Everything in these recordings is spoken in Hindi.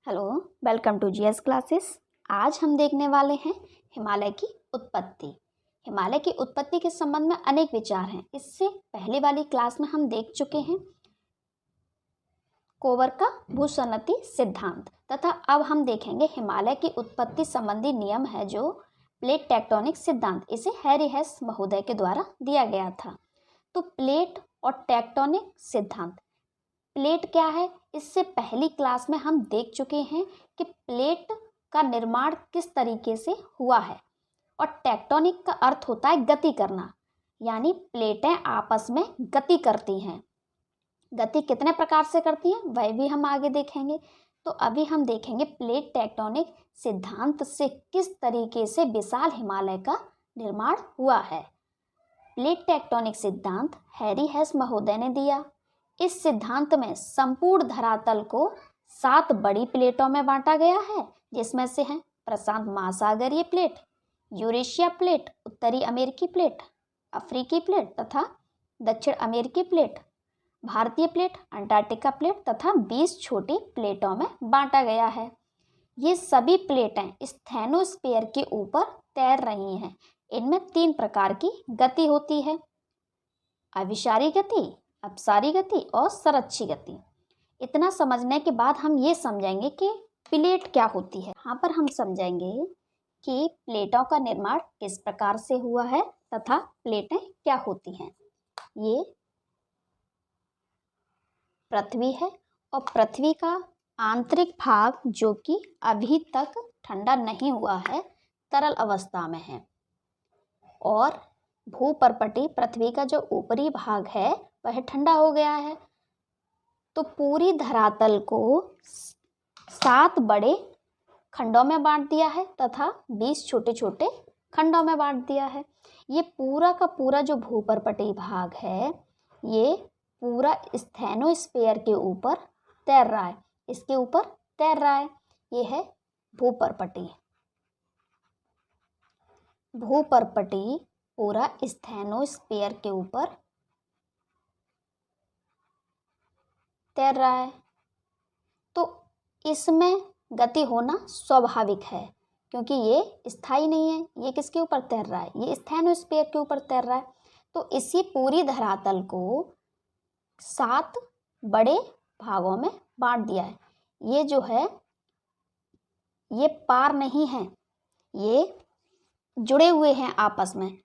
Hello, welcome to GS classes. आज हम देखने वाले हैं हिमालय की उत्पत्ति। हिमालय की उत्पत्ति के संबंध में अनेक विचार हैं। इससे पहले वाली क्लास में हम देख चुके हैं कोवर का भूसन्नति सिद्धांत तथा अब हम देखेंगे हिमालय की उत्पत्ति संबंधी नियम है जो प्लेट टेक्टोनिक सिद्धांत। इसे हैरी हेस महोदय के द्वारा दिया गया था। तो प्लेट और टेक्टोनिक सिद्धांत, प्लेट क्या है? इससे पहली क्लास में हम देख चुके हैं कि प्लेट का निर्माण किस तरीके से हुआ है और टेक्टोनिक का अर्थ होता है गति करना, यानी प्लेटें आपस में गति करती हैं। गति कितने प्रकार से करती हैं वह भी हम आगे देखेंगे। तो अभी हम देखेंगे प्लेट टेक्टोनिक सिद्धांत से किस तरीके से विशाल हिमालय का निर्माण हुआ है। प्लेट टेक्टोनिक सिद्धांत हैरी हेस महोदय ने दिया। इस सिद्धांत में संपूर्ण धरातल को 7 बड़ी प्लेटों में बांटा गया है, जिसमें से हैं प्रशांत महासागरीय प्लेट, यूरेशिया प्लेट, उत्तरी अमेरिकी प्लेट, अफ्रीकी प्लेट तथा दक्षिण अमेरिकी प्लेट, भारतीय प्लेट, अंटार्कटिका प्लेट तथा 20 छोटी प्लेटों में बांटा गया है। ये सभी प्लेटें स्थैनोस्फीयर के ऊपर तैर रही हैं। इनमें 3 प्रकार की गति होती है: अभिसारी गति, अपसारी गति और संरक्षी गति। इतना समझने के बाद हम ये समझेंगे कि प्लेट क्या होती है। यहाँ पर हम समझेंगे कि प्लेटों का निर्माण किस प्रकार से हुआ है तथा प्लेटें क्या होती हैं। ये पृथ्वी है और पृथ्वी का आंतरिक भाग जो कि अभी तक ठंडा नहीं हुआ है, तरल अवस्था में है, और भूपर्पटी पृथ्वी का जो ऊपरी भाग है वह ठंडा हो गया है। तो पूरी धरातल को 7 बड़े खंडों में बांट दिया है तथा 20 छोटे छोटे खंडों में बांट दिया है। ये पूरा का पूरा जो भूपर्पटी भाग है ये पूरा स्थैनोस्फीयर के ऊपर तैर रहा है, इसके ऊपर तैर रहा है। ये है भूपर्पटी। भूपर्पटी पूरा स्थैनोस्फीयर के ऊपर तैर रहा है। तो इसमें गति होना स्वाभाविक है क्योंकि ये स्थायी नहीं है। ये किसके ऊपर तैर रहा है? ये स्थैनोस्फीयर के ऊपर तैर रहा है। तो इसी पूरी धरातल को 7 बड़े भागों में बांट दिया है। ये जो है ये पार नहीं है, ये जुड़े हुए हैं आपस में।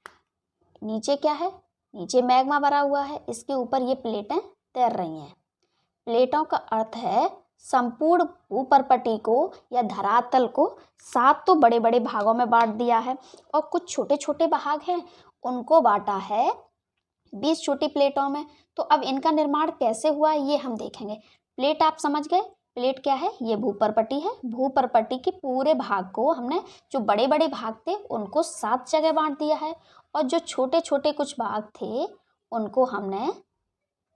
नीचे क्या है? नीचे मैग्मा भरा हुआ है, इसके ऊपर ये प्लेटें तैर रही हैं। प्लेटों का अर्थ है संपूर्ण भूपर्पटी को या धरातल को 7 तो बड़े बड़े भागों में बांट दिया है और कुछ छोटे छोटे भाग हैं उनको बांटा है 20 छोटी प्लेटों में। तो अब इनका निर्माण कैसे हुआ ये हम देखेंगे। प्लेट आप समझ गए, प्लेट क्या है? ये भूपर्पटी है। भूपर्पटी के पूरे भाग को हमने, जो बड़े बड़े भाग थे उनको 7 जगह बांट दिया है और जो छोटे छोटे कुछ भाग थे उनको हमने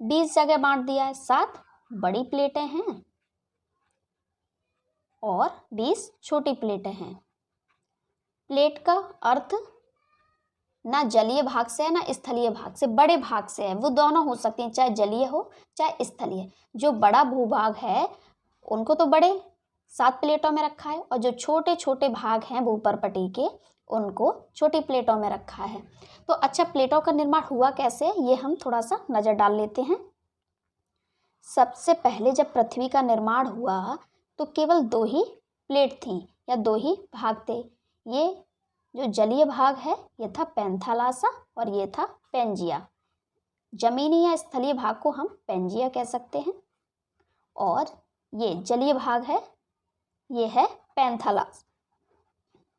20 जगह बांट दिया है। 7 बड़ी प्लेटें हैं और 20 छोटी प्लेटें हैं। प्लेट का अर्थ ना जलीय भाग से है ना स्थलीय भाग से, बड़े भाग से है। वो दोनों हो सकती हैं, चाहे जलीय हो चाहे स्थलीय। जो बड़ा भूभाग है उनको तो बड़े 7 प्लेटों में रखा है और जो छोटे छोटे भाग हैं भूपर्पटी के उनको छोटी प्लेटों में रखा है। तो अच्छा, प्लेटों का निर्माण हुआ कैसे ये हम थोड़ा सा नज़र डाल लेते हैं। सबसे पहले जब पृथ्वी का निर्माण हुआ तो केवल 2 ही प्लेट थीं या 2 ही भाग थे। ये जो जलीय भाग है ये था पैंथालासा और ये था पेंजिया। जमीनी या स्थलीय भाग को हम पेंजिया कह सकते हैं और ये जलीय भाग है, ये है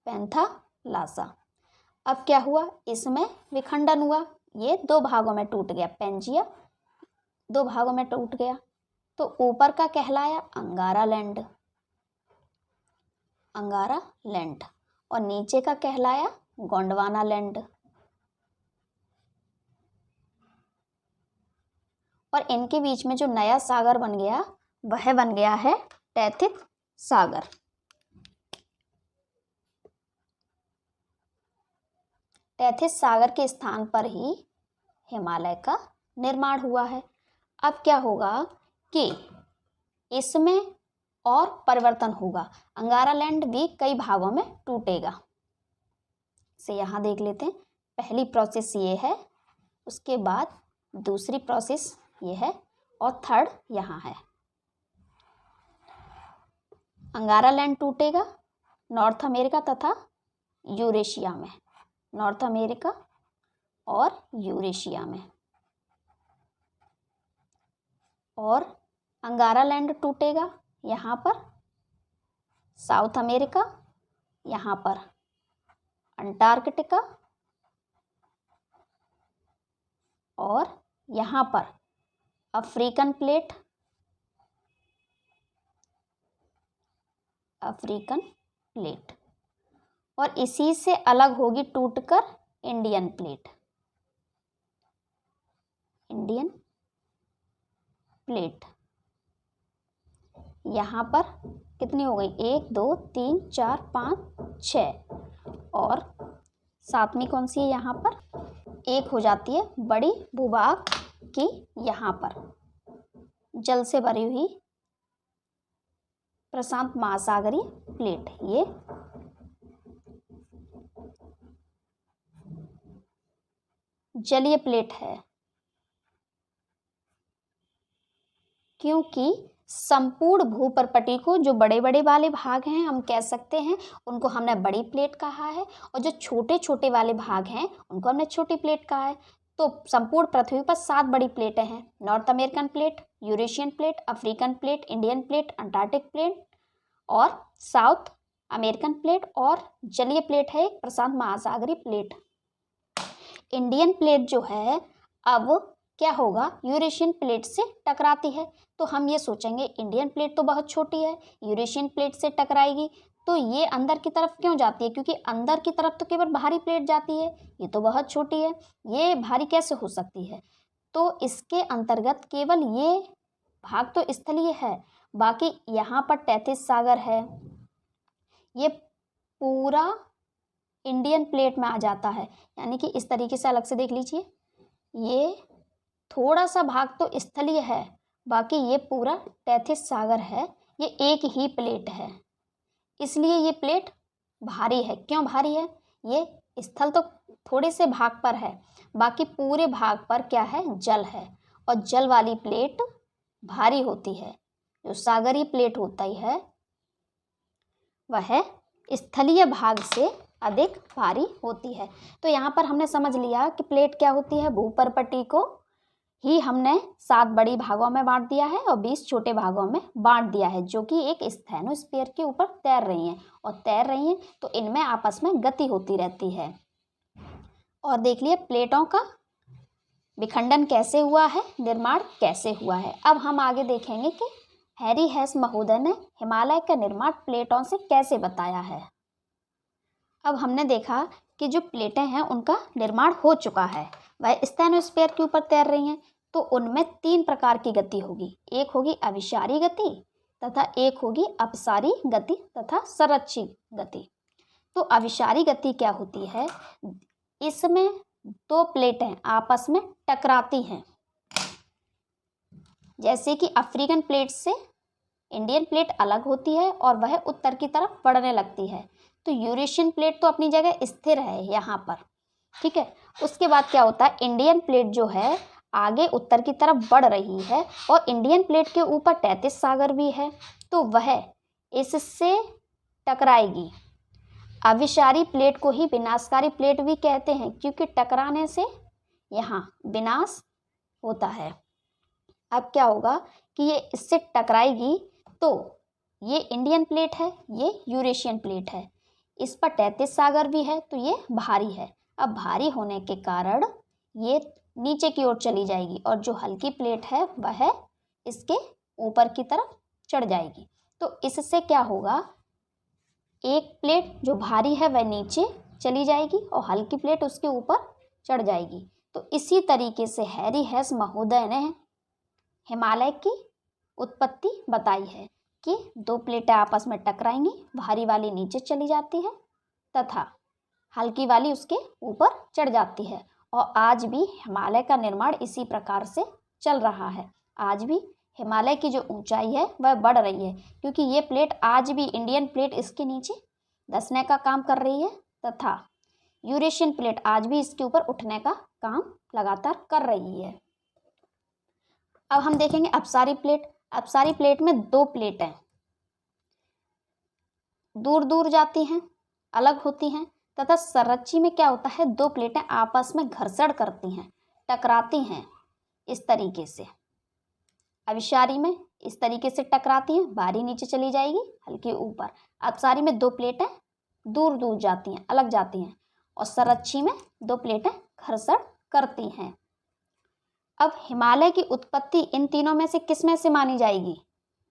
पैंथालासा। अब क्या हुआ? इसमें विखंडन हुआ, ये 2 भागों में टूट गया। पेंजिया 2 भागों में टूट गया। तो ऊपर का कहलाया अंगारा लैंड और नीचे का कहलाया गोंडवाना लैंड। और इनके बीच में जो नया सागर बन गया वह बन गया है टैथिस सागर। टैथिस सागर के स्थान पर ही हिमालय का निर्माण हुआ है। अब क्या होगा कि इसमें और परिवर्तन होगा। अंगारा लैंड भी कई भागों में टूटेगा। से यहाँ देख लेते हैं, पहली प्रोसेस ये है, उसके बाद दूसरी प्रोसेस ये है और थर्ड यहाँ है। अंगारा लैंड टूटेगा नॉर्थ अमेरिका तथा यूरेशिया में, नॉर्थ अमेरिका और यूरेशिया में। और अंगारा लैंड टूटेगा यहाँ पर साउथ अमेरिका, यहाँ पर अंटार्कटिका और यहाँ पर अफ्रीकन प्लेट, अफ्रीकन प्लेट। और इसी से अलग होगी टूटकर इंडियन प्लेट, इंडियन प्लेट। यहाँ पर कितनी हो गई, 1 2 3 4 5 6 और सातवीं कौन सी है, यहाँ पर एक हो जाती है बड़ी भूभाग की, यहाँ पर जल से भरी हुई प्रशांत महासागरीय प्लेट। ये जलीय प्लेट है, क्योंकि संपूर्ण भूपर्पटी को जो बड़े बड़े वाले भाग हैं हम कह सकते हैं उनको हमने बड़ी प्लेट कहा है, और जो छोटे छोटे वाले भाग हैं उनको हमने छोटी प्लेट कहा है। तो संपूर्ण पृथ्वी पर 7 बड़ी प्लेटें हैं, north American plate, Eurasian plate, African plate, Indian plate, Antarctic plate और साउथ अमेरिकन प्लेट, और जलीय प्लेट है एक प्रशांत महासागरीय प्लेट। इंडियन प्लेट जो है अब क्या होगा, यूरेशियन प्लेट से टकराती है। तो हम ये सोचेंगे इंडियन प्लेट तो बहुत छोटी है, यूरेशियन प्लेट से टकराएगी तो ये अंदर की तरफ क्यों जाती है, क्योंकि अंदर की तरफ तो केवल भारी प्लेट जाती है, ये तो बहुत छोटी है, ये भारी कैसे हो सकती है। तो इसके अंतर्गत केवल ये भाग तो स्थलीय है, बाकी यहाँ पर 33 सागर है, ये पूरा इंडियन प्लेट में आ जाता है। यानी कि इस तरीके से अलग से देख लीजिए, ये थोड़ा सा भाग तो स्थलीय है, बाकी ये पूरा 33 सागर है, ये एक ही प्लेट है, इसलिए ये प्लेट भारी है। क्यों भारी है, ये स्थल तो थोड़े से भाग पर है, बाकी पूरे भाग पर क्या है, जल है, और जल वाली प्लेट भारी होती है। जो सागरीय प्लेट होती है वह स्थलीय भाग से अधिक भारी होती है। तो यहाँ पर हमने समझ लिया कि प्लेट क्या होती है, भूपर्पटी को ही हमने 7 बड़ी भागों में बांट दिया है और 20 छोटे भागों में बांट दिया है, जो कि एक स्थैनोस्फीयर के ऊपर तैर रही हैं, और तैर रही हैं तो इनमें आपस में गति होती रहती है। और देख लिए प्लेटों का विखंडन कैसे हुआ है, निर्माण कैसे हुआ है। अब हम आगे देखेंगे कि हैरी हेस महोदय ने हिमालय का निर्माण प्लेटों से कैसे बताया है। अब हमने देखा कि जो प्लेटें हैं उनका निर्माण हो चुका है, वह स्टेनोस्फीयर के ऊपर तैर रही हैं, तो उनमें 3 प्रकार की गति होगी, एक होगी अभिसारी गति तथा एक होगी अपसारी गति तथा संरक्षित गति। तो अभिसारी गति क्या होती है, इसमें 2 प्लेटें आपस में टकराती हैं, जैसे कि अफ्रीकन प्लेट से इंडियन प्लेट अलग होती है और वह उत्तर की तरफ बढ़ने लगती है। तो यूरेशियन प्लेट तो अपनी जगह स्थिर है यहाँ पर, ठीक है। उसके बाद क्या होता है, इंडियन प्लेट जो है आगे उत्तर की तरफ बढ़ रही है, और इंडियन प्लेट के ऊपर 33 सागर भी है, तो वह इससे टकराएगी। अभिसारी प्लेट को ही विनाशकारी प्लेट भी कहते हैं, क्योंकि टकराने से यहाँ विनाश होता है। अब क्या होगा कि ये इससे टकराएगी, तो ये इंडियन प्लेट है, ये यूरेशियन प्लेट है, इस पर 33 सागर भी है, तो ये भारी है। अब भारी होने के कारण ये नीचे की ओर चली जाएगी, और जो हल्की प्लेट है वह इसके ऊपर की तरफ चढ़ जाएगी। तो इससे क्या होगा, एक प्लेट जो भारी है वह नीचे चली जाएगी और हल्की प्लेट उसके ऊपर चढ़ जाएगी। तो इसी तरीके से हैरी हेस महोदय ने हिमालय की उत्पत्ति बताई है कि 2 प्लेटें आपस में टकराएंगी, भारी वाली नीचे चली जाती है तथा हल्की वाली उसके ऊपर चढ़ जाती है। और आज भी हिमालय का निर्माण इसी प्रकार से चल रहा है। आज भी हिमालय की जो ऊंचाई है वह बढ़ रही है, क्योंकि ये प्लेट आज भी इंडियन प्लेट इसके नीचे धंसने का काम कर रही है तथा यूरेशियन प्लेट आज भी इसके ऊपर उठने का काम लगातार कर रही है। अब हम देखेंगे अपसारी प्लेट। अपसारी प्लेट में दो प्लेटें दूर दूर जाती हैं, अलग होती हैं, तथा संरची में क्या होता है, दो प्लेटें आपस में घर्षण करती हैं, टकराती हैं इस तरीके से। अभिसारी में इस तरीके से टकराती हैं, भारी नीचे चली जाएगी, हल्की ऊपर। अपसारी में दो प्लेटें दूर दूर जाती हैं, अलग जाती हैं, और संरची में दो प्लेटें घर्षण करती हैं। अब हिमालय की उत्पत्ति इन तीनों में से किस में से मानी जाएगी?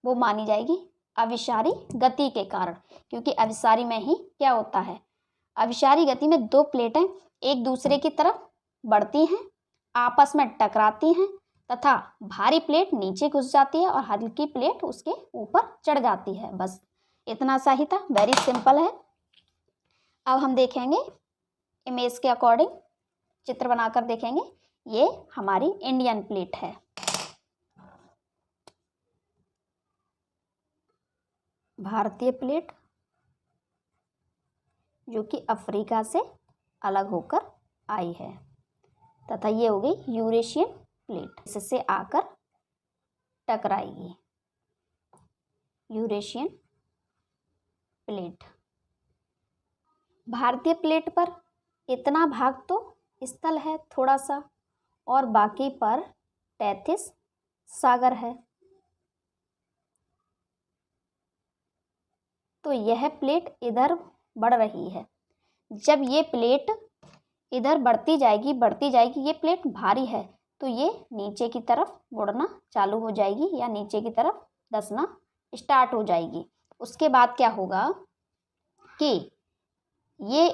वो मानी जाएगी अभिसारी गति के कारण, क्योंकि अभिसारी में ही क्या होता है, अभिसारी गति में दो प्लेटें एक दूसरे की तरफ बढ़ती हैं, आपस में टकराती हैं तथा भारी प्लेट नीचे घुस जाती है और हल्की प्लेट उसके ऊपर चढ़ जाती है। बस इतना सा ही था, वेरी सिंपल है। अब हम देखेंगे इमेज के अकॉर्डिंग, चित्र बनाकर देखेंगे। ये हमारी इंडियन प्लेट है, भारतीय प्लेट जो कि अफ्रीका से अलग होकर आई है, तथा ये हो गई यूरेशियन प्लेट, इससे आकर टकराएगी, यूरेशियन प्लेट। भारतीय प्लेट पर इतना भाग तो स्थल है थोड़ा सा, और बाकी पर तैथिस सागर है। तो यह प्लेट इधर बढ़ रही है। जब ये प्लेट इधर बढ़ती जाएगी, ये प्लेट भारी है तो ये नीचे की तरफ मुड़ना चालू हो जाएगी या नीचे की तरफ धंसना स्टार्ट हो जाएगी। उसके बाद क्या होगा कि ये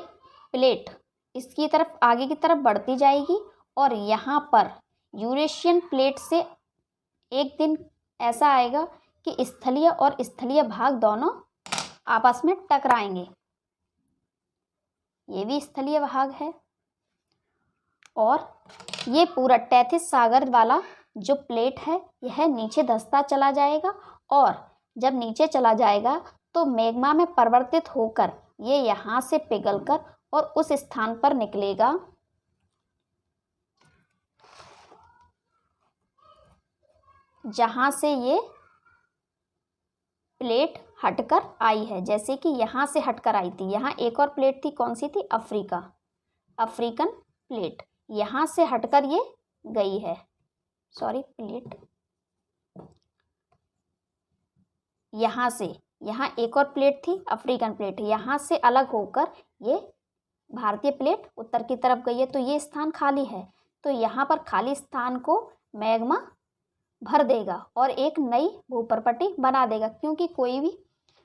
प्लेट इसकी तरफ आगे की तरफ बढ़ती जाएगी और यहाँ पर यूरेशियन प्लेट से एक दिन ऐसा आएगा कि स्थलीय और स्थलीय भाग दोनों आपस में टकराएंगे। ये भी स्थलीय भाग है और ये पूरा तैथिस सागर वाला जो प्लेट है यह नीचे धंसता चला जाएगा, और जब नीचे चला जाएगा तो मैग्मा में परिवर्तित होकर ये यहाँ से पिघलकर और उस स्थान पर निकलेगा जहाँ से ये प्लेट हटकर आई है। जैसे कि यहाँ से हटकर आई थी, यहाँ एक और प्लेट थी, कौन सी थी, अफ्रीकन प्लेट, यहाँ से हटकर ये गई है, सॉरी प्लेट, यहाँ से, यहाँ एक और प्लेट थी अफ्रीकन प्लेट, यहाँ से अलग होकर ये भारतीय प्लेट उत्तर की तरफ गई है। तो ये स्थान खाली है, तो यहाँ पर खाली स्थान को मैग्मा भर देगा और एक नई भूपर्पटी बना देगा, क्योंकि कोई भी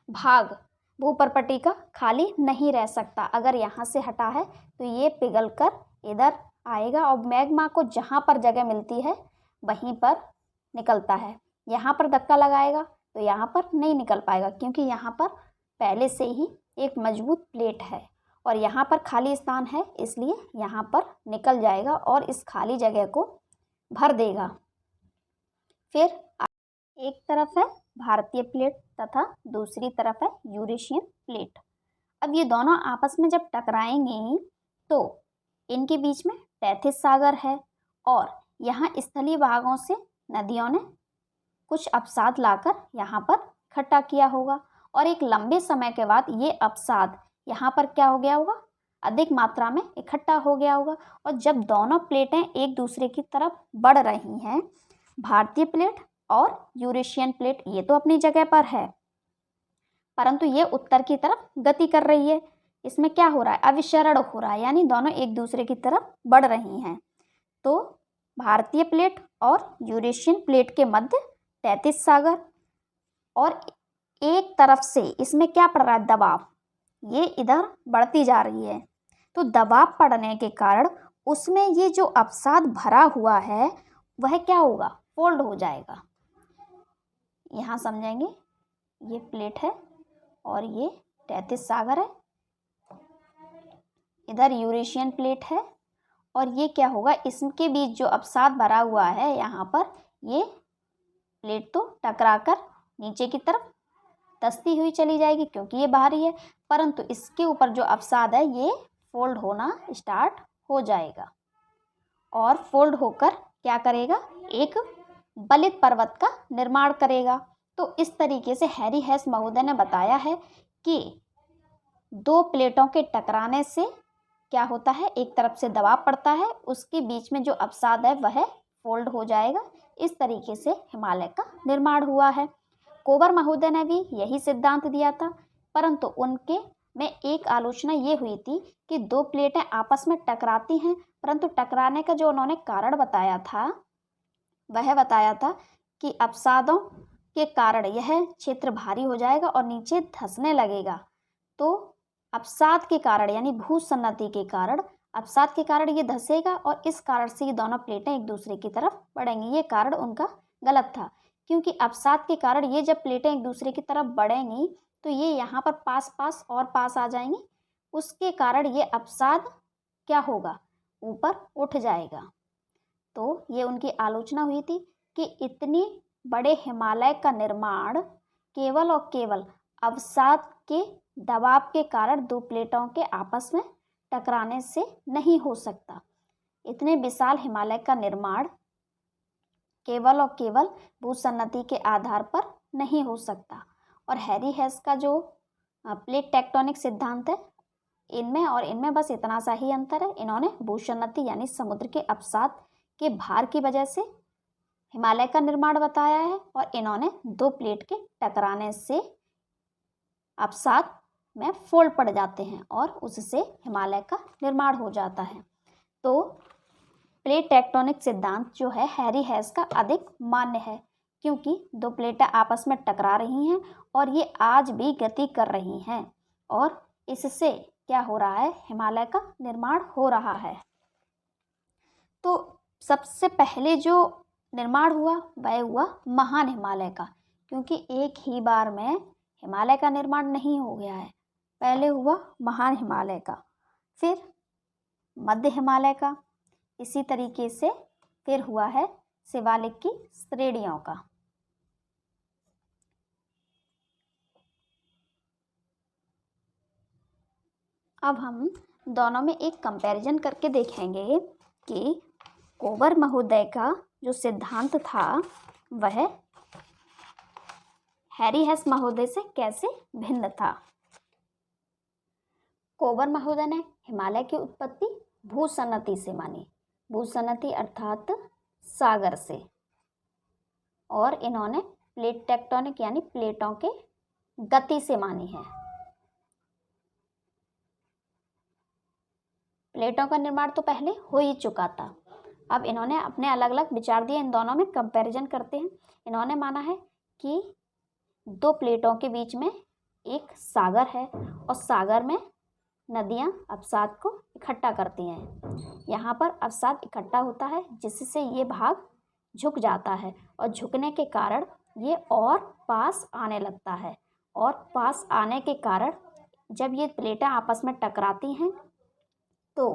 भाग भूपर्पटी का खाली नहीं रह सकता। अगर यहाँ से हटा है तो ये पिघलकर इधर आएगा और मैग्मा को जहाँ पर जगह मिलती है वहीं पर निकलता है। यहाँ पर धक्का लगाएगा तो यहाँ पर नहीं निकल पाएगा, क्योंकि यहाँ पर पहले से ही एक मजबूत प्लेट है और यहाँ पर खाली स्थान है, इसलिए यहाँ पर निकल जाएगा और इस खाली जगह को भर देगा। फिर एक तरफ है भारतीय प्लेट तथा दूसरी तरफ है यूरेशियन प्लेट। अब ये दोनों आपस में जब टकराएंगे तो इनके बीच में तैथिस सागर है और यहाँ स्थलीय भागों से नदियों ने कुछ अवसाद लाकर यहाँ पर इकट्ठा किया होगा, और एक लंबे समय के बाद ये अवसाद यहाँ पर क्या हो गया होगा, अधिक मात्रा में इकट्ठा हो गया होगा। और जब दोनों प्लेटें एक दूसरे की तरफ बढ़ रही हैं, भारतीय प्लेट और यूरेशियन प्लेट ये तो अपनी जगह पर है, परंतु ये उत्तर की तरफ गति कर रही है। इसमें क्या हो रहा है, अभिसरण हो रहा है, यानी दोनों एक दूसरे की तरफ बढ़ रही हैं। तो भारतीय प्लेट और यूरेशियन प्लेट के मध्य तैथिस सागर, और एक तरफ से इसमें क्या पड़ रहा है, दबाव, ये इधर बढ़ती जा रही है। तो दबाव पड़ने के कारण उसमें ये जो अवसाद भरा हुआ है वह क्या होगा, फोल्ड हो जाएगा। यहाँ समझेंगे, ये प्लेट है और ये तैथिस सागर है, इधर यूरेशियन प्लेट है, और ये क्या होगा, इसके बीच जो अवसाद भरा हुआ है यहाँ पर ये प्लेट तो टकराकर नीचे की तरफ धंसती हुई चली जाएगी क्योंकि ये भारी है, परंतु इसके ऊपर जो अवसाद है ये फोल्ड होना स्टार्ट हो जाएगा और फोल्ड होकर क्या करेगा, एक बलित पर्वत का निर्माण करेगा। तो इस तरीके से हैरी हेस महोदय ने बताया है कि दो प्लेटों के टकराने से क्या होता है, एक तरफ से दबाव पड़ता है, उसके बीच में जो अवसाद है वह फोल्ड हो जाएगा। इस तरीके से हिमालय का निर्माण हुआ है। कोबर महोदय ने भी यही सिद्धांत दिया था, परंतु उनके में एक आलोचना ये हुई थी कि दो प्लेटें आपस में टकराती हैं, परंतु टकराने का जो उन्होंने कारण बताया था वह बताया था कि अवसादों के कारण यह क्षेत्र भारी हो जाएगा और नीचे धंसने लगेगा। तो अवसाद के कारण यानी भूसन्नति के कारण अवसाद के कारण ये धंसेगा और इस कारण से ये दोनों प्लेटें एक दूसरे की तरफ बढ़ेंगी। ये कारण उनका गलत था, क्योंकि अवसाद के कारण ये जब प्लेटें एक दूसरे की तरफ बढ़ेंगी तो ये यहाँ पर पास और पास आ जाएंगी, उसके कारण ये अवसाद क्या होगा, ऊपर उठ जाएगा। तो ये उनकी आलोचना हुई थी कि इतनी बड़े हिमालय का निर्माण केवल और केवल अवसाद के दबाव के कारण दो प्लेटों के आपस में टकराने से नहीं हो सकता। इतने विशाल हिमालय का निर्माण केवल और केवल भूसन्नति के आधार पर नहीं हो सकता। और हैरी हेस का जो प्लेट टेक्टोनिक सिद्धांत है, इनमें और इनमें बस इतना सा ही अंतर है। इन्होंने भूसन्नति यानी समुद्र के अवसाद के भार की वजह से हिमालय का निर्माण बताया है और इन्होंने दो प्लेट के टकराने से अवसाद में फोल्ड पड़ जाते हैं और उससे हिमालय का निर्माण हो जाता है। तो प्लेट टेक्टोनिक सिद्धांत जो है हैरी हेस का अधिक मान्य है, क्योंकि दो प्लेटें आपस में टकरा रही हैं और ये आज भी गति कर रही हैं और इससे क्या हो रहा है, हिमालय का निर्माण हो रहा है। तो सबसे पहले जो निर्माण हुआ वह हुआ महान हिमालय का, क्योंकि एक ही बार में हिमालय का निर्माण नहीं हो गया है। पहले हुआ महान हिमालय का, फिर मध्य हिमालय का, इसी तरीके से फिर हुआ है शिवालिक की श्रेणियों का। अब हम दोनों में एक कंपैरिजन करके देखेंगे कि कोबर महोदय का जो सिद्धांत था वह हैरी हेस महोदय से कैसे भिन्न था। कोबर महोदय ने हिमालय की उत्पत्ति भूसन्नति से मानी, भूसन्नति अर्थात सागर से, और इन्होंने प्लेट टेक्टोनिक यानी प्लेटों के गति से मानी है। प्लेटों का निर्माण तो पहले हो ही चुका था, अब इन्होंने अपने अलग अलग विचार दिए। इन दोनों में कंपैरिजन करते हैं। इन्होंने माना है कि दो प्लेटों के बीच में एक सागर है और सागर में नदियां अवसाद को इकट्ठा करती हैं। यहाँ पर अवसाद इकट्ठा होता है जिससे ये भाग झुक जाता है और झुकने के कारण ये और पास आने लगता है, और पास आने के कारण जब ये प्लेटें आपस में टकराती हैं तो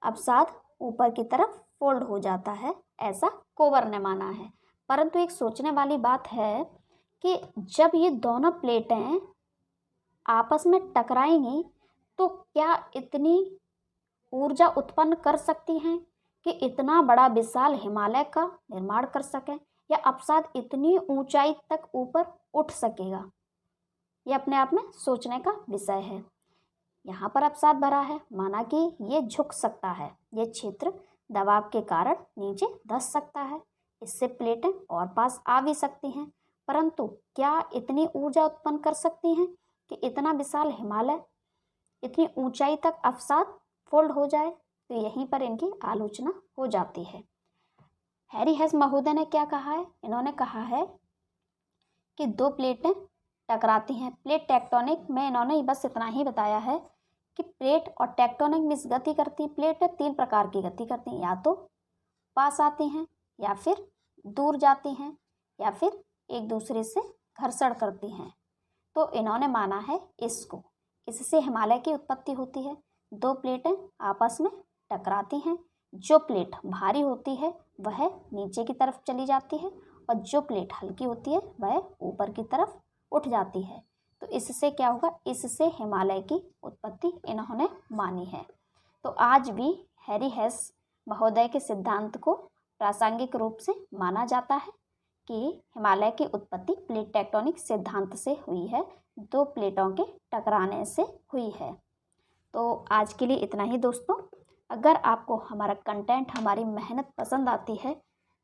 अवसाद ऊपर की तरफ फोल्ड हो जाता है, ऐसा कोबर ने माना है। परंतु एक सोचने वाली बात है कि जब ये दोनों प्लेटें आपस में टकराएंगी तो क्या इतनी ऊर्जा उत्पन्न कर सकती हैं कि इतना बड़ा विशाल हिमालय का निर्माण कर सकें, या अवसाद इतनी ऊंचाई तक ऊपर उठ सकेगा। ये अपने आप में सोचने का विषय है। यहाँ पर अवसाद भरा है, माना कि ये झुक सकता है, ये क्षेत्र दबाव के कारण नीचे धंस सकता है, इससे प्लेटें और पास आ भी सकती हैं, परंतु क्या इतनी ऊर्जा उत्पन्न कर सकती हैं कि इतना विशाल हिमालय इतनी ऊंचाई तक अवसाद फोल्ड हो जाए। तो यहीं पर इनकी आलोचना हो जाती है। हैरी हेस महोदय ने क्या कहा है, इन्होंने कहा है कि दो प्लेटें टकराती हैं। प्लेट टेक्टोनिक में इन्होंने बस इतना ही बताया है कि प्लेट और टेक्टोनिक में गति करती हैं। प्लेटें तीन प्रकार की गति करती हैं, या तो पास आती हैं, या फिर दूर जाती हैं, या फिर एक दूसरे से घर्षण करती हैं। तो इन्होंने माना है इसको, इससे हिमालय की उत्पत्ति होती है। दो प्लेटें आपस में टकराती हैं, जो प्लेट भारी होती है वह नीचे की तरफ चली जाती है और जो प्लेट हल्की होती है वह ऊपर की तरफ उठ जाती है। तो इससे क्या होगा, इससे हिमालय की उत्पत्ति इन्होंने मानी है। तो आज भी हैरी हेस महोदय के सिद्धांत को प्रासंगिक रूप से माना जाता है कि हिमालय की उत्पत्ति प्लेट टेक्टोनिक सिद्धांत से हुई है, दो प्लेटों के टकराने से हुई है। तो आज के लिए इतना ही दोस्तों। अगर आपको हमारा कंटेंट, हमारी मेहनत पसंद आती है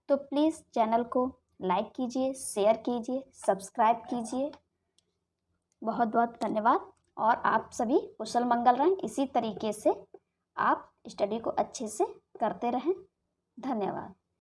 तो प्लीज़ चैनल को लाइक कीजिए, शेयर कीजिए, सब्सक्राइब कीजिए। बहुत बहुत धन्यवाद और आप सभी कुशल मंगल रहें। इसी तरीके से आप स्टडी को अच्छे से करते रहें। धन्यवाद।